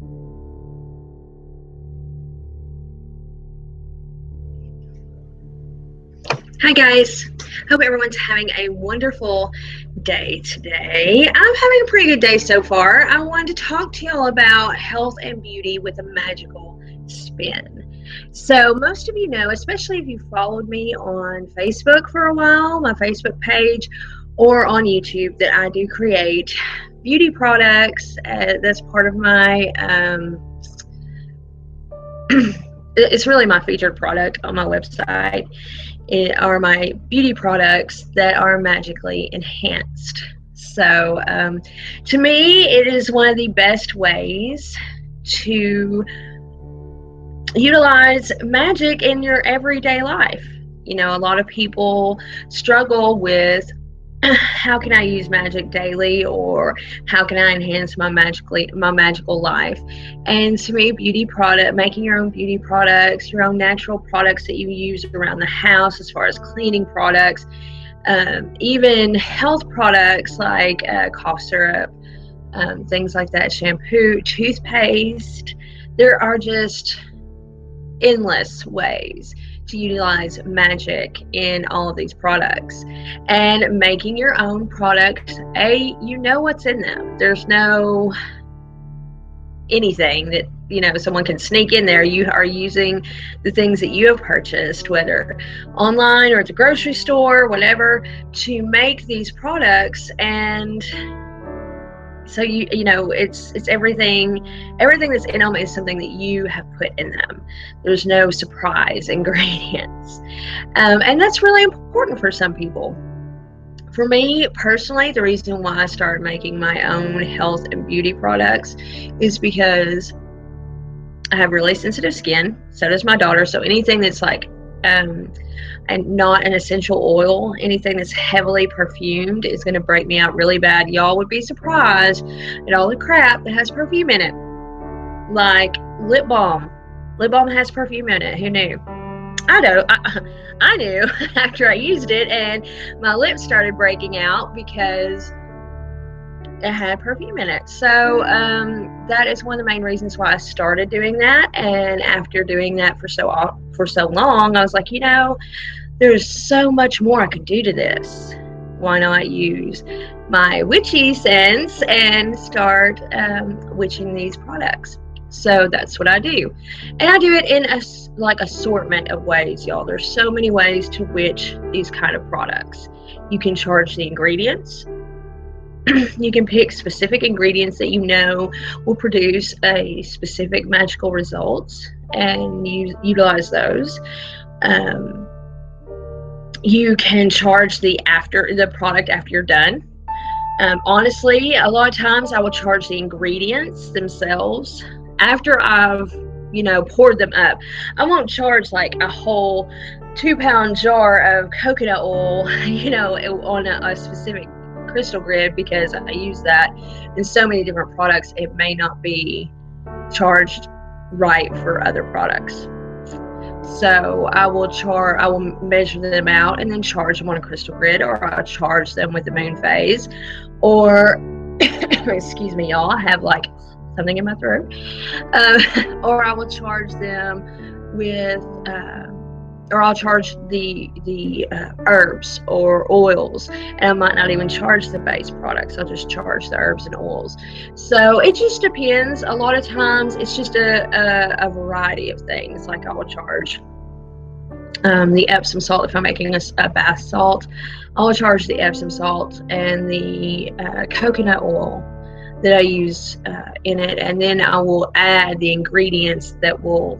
Hi guys, hope everyone's having a wonderful day today. I'm having a pretty good day so far. I wanted to talk to y'all about health and beauty with a magical spin. So most of you know, especially if you followed me on Facebook for a while, my Facebook page, or on YouTube, that I do create beauty products. That's part of my it's really my featured product on my website. It are my beauty products that are magically enhanced. So to me, it is one of the best ways to utilize magic in your everyday life. You know, a lot of people struggle with how can I use magic daily, or how can I enhance my magical life? And to me, making your own beauty products, your own natural products that you use around the house, as far as cleaning products, even health products like cough syrup, things like that, shampoo, toothpaste. There are just endless ways to utilize magic in all of these products. And making your own product, you know what's in them. There's no anything that someone can sneak in there. You are using the things that you have purchased, whether online or at the grocery store, whatever, to make these products. And so it's everything that's in them is something that you have put in them. There's no surprise ingredients, and that's really important for some people. For me personally, the reason why I started making my own health and beauty products is because I have really sensitive skin. So does my daughter. So anything that's like and not an essential oil, anything that's heavily perfumed, is going to break me out really bad. Y'all would be surprised at all the crap that has perfume in it. Like lip balm. Lip balm has perfume in it. Who knew? I knew after I used it, and my lips started breaking out because it had perfume in it. So that is one of the main reasons why I started doing that. And after doing that for so long, I was like, there's so much more I could do to this. Why not use my witchy sense and start witching these products? So that's what I do. And I do it in a assortment of ways, y'all. There's so many ways to witch these kind of products. You can charge the ingredients. You can pick specific ingredients that will produce a specific magical results, and utilize those. You can charge the product after you're done. Honestly, a lot of times I will charge the ingredients themselves after I've poured them up. I won't charge like a whole 2-pound jar of coconut oil on a specific crystal grid, because I use that in so many different products. It may not be charged right for other products. So I will measure them out and then charge them on a crystal grid, or I'll charge them with the moon phase, or excuse me, y'all, I have like something in my throat. Or I will charge them with or I'll charge the herbs or oils, and I might not even charge the base products. I'll just charge the herbs and oils. So it just depends. A lot of times it's just a variety of things. Like I will charge the Epsom salt. If I'm making a bath salt, I'll charge the Epsom salt and the coconut oil that I use in it, and then I will add the ingredients that will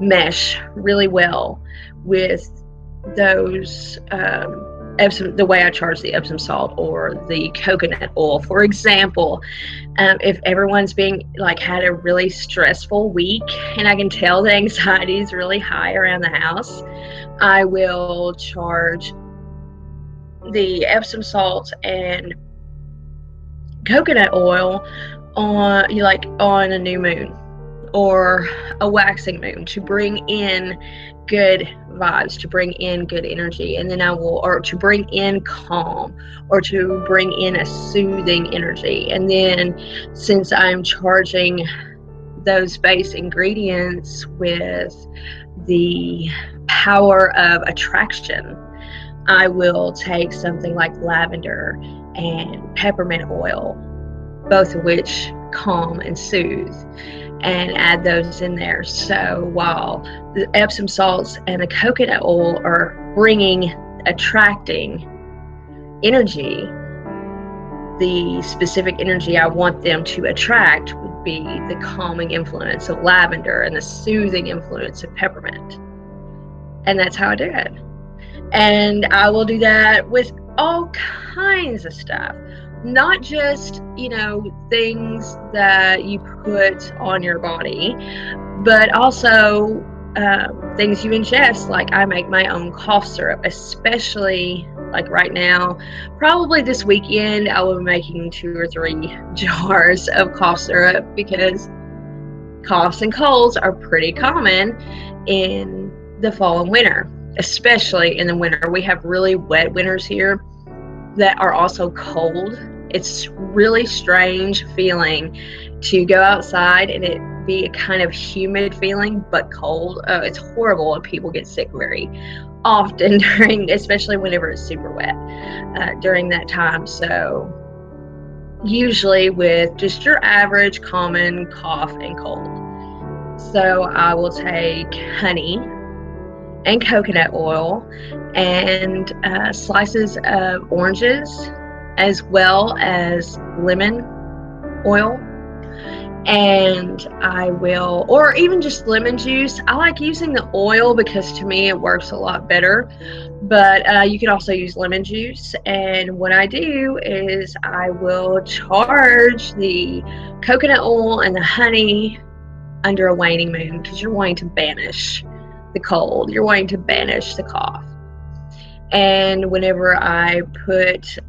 mesh really well with those the way I charge the Epsom salt or the coconut oil. For example, if everyone's had a really stressful week and I can tell the anxiety is really high around the house, I will charge the Epsom salt and coconut oil on a new moon or a waxing moon to bring in good vibes, to bring in good energy. And then I will, or to bring in calm, or to bring in a soothing energy. And then since I'm charging those base ingredients with the power of attraction, I will take something like lavender and peppermint oil, both of which calm and soothe, and add those in there. So while the Epsom salts and the coconut oil are attracting energy, the specific energy I want them to attract would be the calming influence of lavender and the soothing influence of peppermint. And that's how I do it. And I will do that with all kinds of stuff, not just, things that you put on your body, but also things you ingest. Like I make my own cough syrup, especially like right now. Probably this weekend I will be making 2 or 3 jars of cough syrup, because coughs and colds are pretty common in the fall and winter. Especially in the winter. We have really wet winters here that are also cold. It's really strange feeling to go outside and it be a kind of humid feeling but cold. It's horrible, and people get sick very often especially whenever it's super wet during that time. So usually with just your average common cough and cold. So I will take honey and coconut oil and slices of oranges, as well as lemon oil. And I will, or even just lemon juice. I like using the oil because to me it works a lot better, but you can also use lemon juice. And what I do is I will charge the coconut oil and the honey under a waning moon, because you're wanting to banish the cold, you're wanting to banish the cough. And whenever I put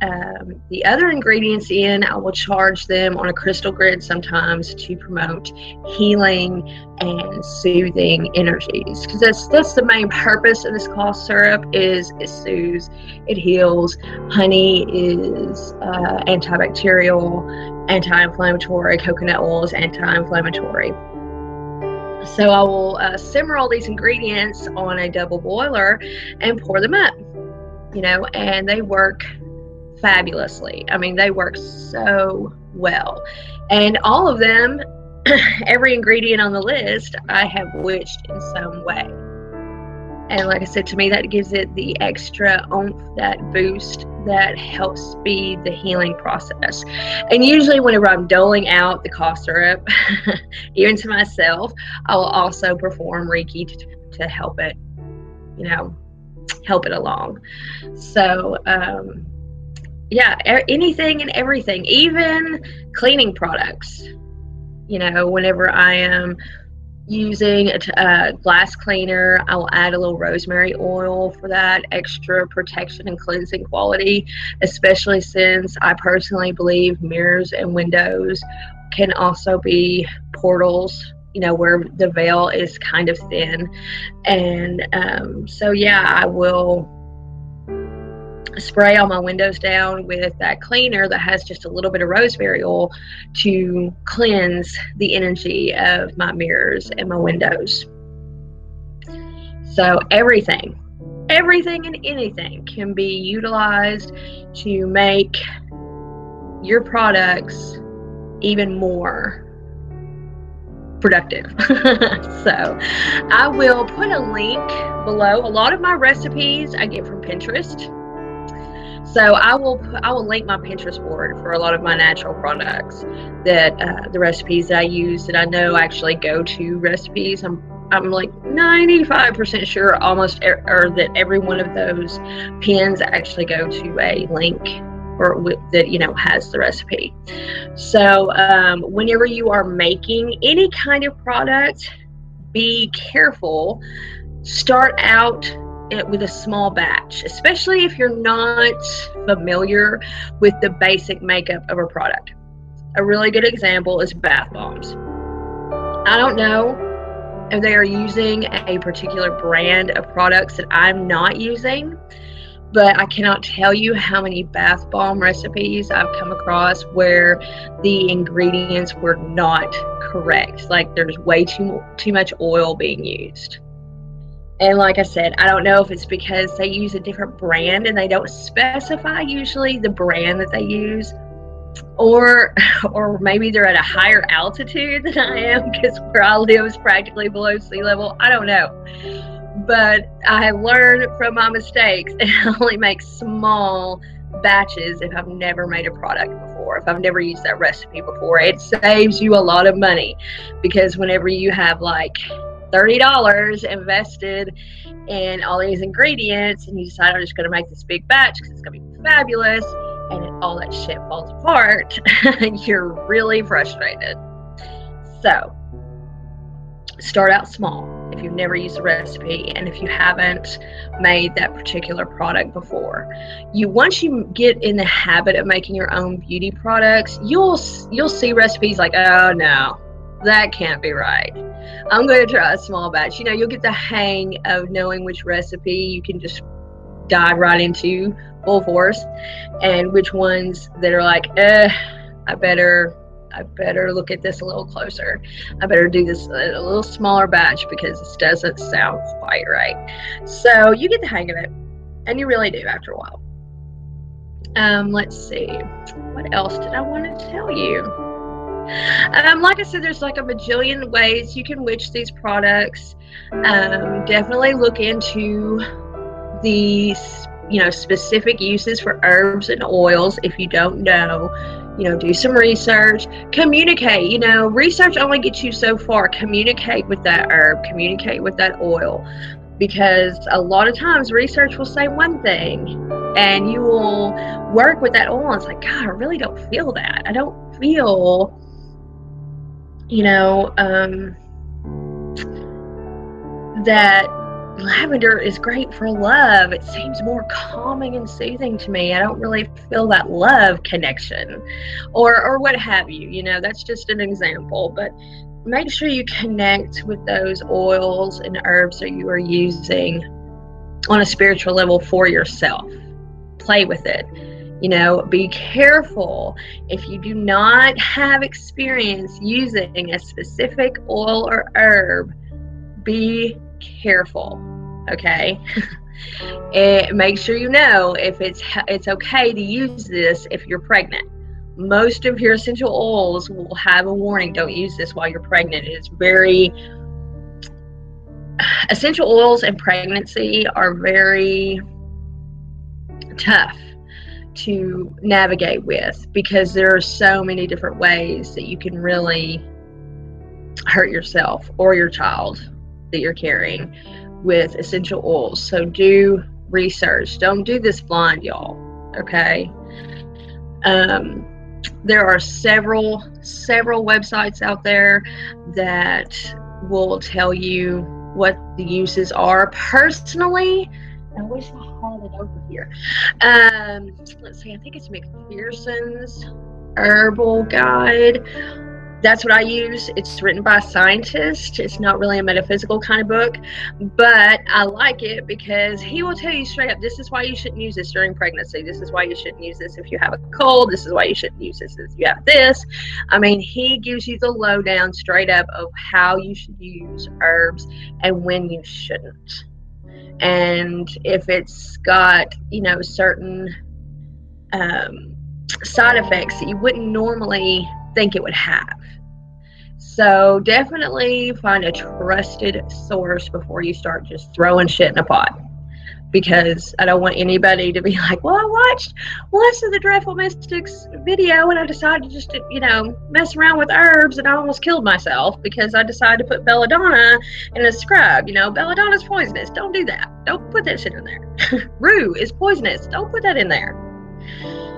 the other ingredients in, I will charge them on a crystal grid sometimes to promote healing and soothing energies, because that's the main purpose of this cough syrup. Is it soothes, it heals. Honey is antibacterial, anti-inflammatory. Coconut oil is anti-inflammatory. So I will simmer all these ingredients on a double boiler and pour them up, and they work fabulously. I mean, they work so well. And all of them, every ingredient on the list, I have witched in some way. And like I said, to me, that gives it the extra oomph, that boost that helps speed the healing process. And usually whenever I'm doling out the cough syrup, even to myself, I will also perform Reiki to help it, help it along. So, yeah, anything and everything, even cleaning products. Whenever I am using a glass cleaner, I will add a little rosemary oil for that extra protection and cleansing quality, especially since I personally believe mirrors and windows can also be portals, where the veil is kind of thin. And so yeah, I will spray all my windows down with that cleaner that has just a little bit of rosemary oil to cleanse the energy of my mirrors and my windows. So everything and anything can be utilized to make your products even more productive. So I will put a link below. A lot of my recipes I get from Pinterest. So I will link my Pinterest board for a lot of my natural products, that the recipes that I use that I know actually go to recipes. I'm like 95% sure almost, or that every one of those pins actually go to a link that has the recipe. So whenever you are making any kind of product, be careful. Start out with a small batch, especially if you're not familiar with the basic makeup of a product. A really good example is bath bombs. I don't know they are using a particular brand of products that I'm not using. But I cannot tell you how many bath bomb recipes I've come across where the ingredients were not correct. Like there's way too much oil being used. And like I said, I don't know if it's because they use a different brand and they don't specify usually the brand that they use, or maybe they're at a higher altitude than I am, because where I live is practically below sea level. I don't know. But I have learned from my mistakes, and I only make small batches if I've never made a product before, if I've never used that recipe before. It saves you a lot of money, because whenever you have like $30 invested in all these ingredients and you decide I'm just going to make this big batch because it's going to be fabulous, and all that shit falls apart, you're really frustrated. So start out small if you've never used a recipe and if you haven't made that particular product before. Once you get in the habit of making your own beauty products, you'll see recipes like, oh no, that can't be right. I'm going to try a small batch. You'll get the hang of knowing which recipe you can just dive right into full force, and which ones that are like, I better look at this a little closer. I better do this a little smaller batch because this doesn't sound quite right. So you get the hang of it, and you really do after a while. Let's see. What else did I want to tell you? Like I said, there's like a bajillion ways you can witch these products. Definitely look into the specific uses for herbs and oils. If you don't know, do some research, communicate. Research only gets you so far. Communicate with that herb, communicate with that oil, because a lot of times research will say one thing and you will work with that oil and it's like, God, I really don't feel that. I don't feel that lavender is great for love. It seems more calming and soothing to me. I don't really feel that love connection, or what have you. That's just an example. But make sure you connect with those oils and herbs that you are using on a spiritual level for yourself. Play with it. Be careful if you do not have experience using a specific oil or herb. Be careful, okay? Make sure if it's okay to use this if you're pregnant. Most of your essential oils will have a warning: don't use this while you're pregnant. Essential oils and pregnancy are very tough to navigate with, because there are so many different ways that you can really hurt yourself or your child that you're carrying with essential oils. So do research. Don't do this blind, y'all. Okay. There are several websites out there that will tell you what the uses are. Personally, I wish I had it over here. Let's see, I think it's McPherson's Herbal Guide. That's what I use. It's written by a scientist. It's not really a metaphysical kind of book, but I like it because he will tell you straight up, this is why you shouldn't use this during pregnancy. This is why you shouldn't use this if you have a cold. This is why you shouldn't use this if you have this. I mean, he gives you the lowdown straight up of how you should use herbs and when you shouldn't. And if it's got, certain side effects that you wouldn't normally think it would have. So definitely find a trusted source before you start just throwing shit in a pot, because I don't want anybody to be like, well, I watched Less of the Dreadful Mystics video and I decided to just, mess around with herbs and I almost killed myself because I decided to put belladonna in a scrub. Belladonna's poisonous. Don't do that. Don't put that shit in there. Rue is poisonous. Don't put that in there.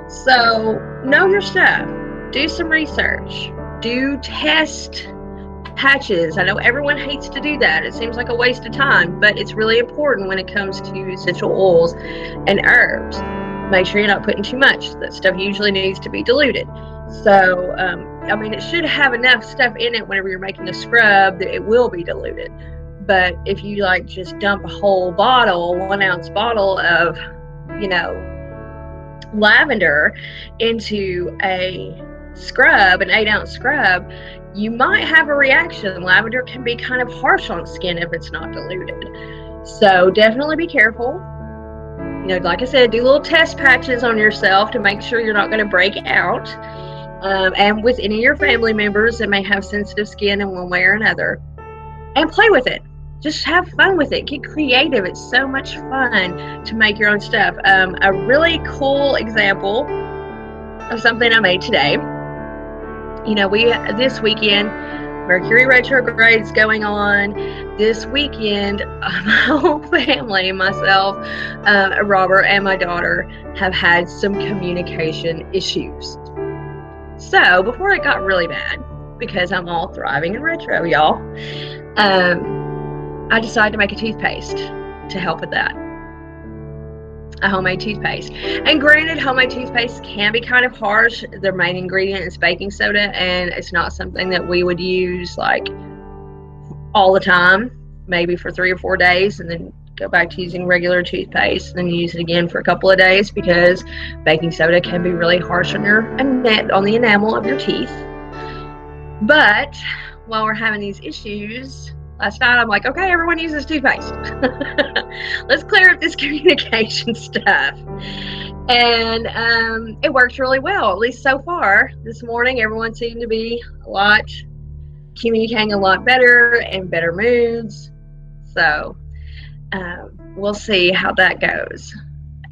So know your stuff. Do some research. Do test patches. I know everyone hates to do that. It seems like a waste of time, but it's really important when it comes to essential oils and herbs. Make sure you're not putting too much. That stuff usually needs to be diluted. So I mean, it should have enough stuff in it whenever you're making a scrub that it will be diluted. But if you like just dump a whole bottle, 1 ounce bottle of, you know, lavender into a scrub, an 8 ounce scrub, you might have a reaction. Lavender can be kind of harsh on skin if it's not diluted. So definitely be careful. You know, like I said, do little test patches on yourself to make sure you're not going to break out. And with any of your family members that may have sensitive skin in one way or another. And play with it. Just have fun with it. Get creative. It's so much fun to make your own stuff. A really cool example of something I made today. You know, this weekend, Mercury retrograde's going on. This weekend, my whole family, myself, Robert, and my daughter have had some communication issues. So before it got really bad, because I'm all thriving in retro, y'all, I decided to make a toothpaste to help with that. A homemade toothpaste. And granted, homemade toothpaste can be kind of harsh. Their main ingredient is baking soda, and it's not something that we would use like all the time, maybe for 3 or 4 days, and then go back to using regular toothpaste, and then use it again for a couple of days, because baking soda can be really harsh on the enamel of your teeth. But while we're having these issues, last night I'm like, okay, everyone uses toothpaste. Let's clear up this communication stuff. And it works really well, at least so far. This morning, everyone seemed to be communicating a lot better, and better moods. So we'll see how that goes.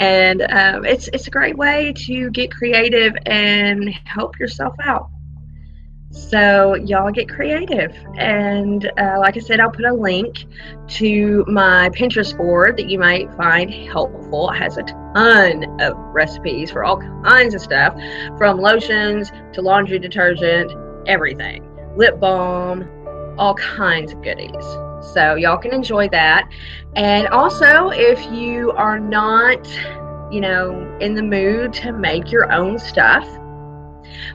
And it's a great way to get creative and help yourself out. So y'all get creative. And like I said, I'll put a link to my Pinterest board that you might find helpful. It has a ton of recipes for all kinds of stuff, from lotions to laundry detergent, everything, lip balm, all kinds of goodies. So y'all can enjoy that. And also, if you are not, you know, in the mood to make your own stuff,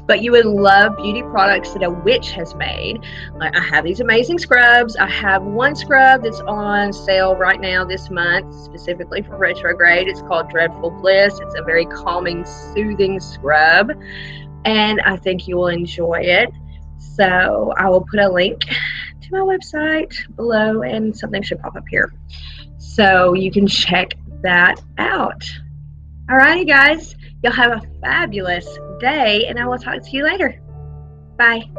but you would love beauty products that a witch has made, I have these amazing scrubs. I have one scrub that's on sale right now this month, specifically for retrograde. It's called Dreadful Bliss. It's a very calming, soothing scrub, and I think you will enjoy it. So I will put a link to my website below, and something should pop up here, so you can check that out. Alrighty, guys, y'all have a fabulous day, and I will talk to you later. Bye.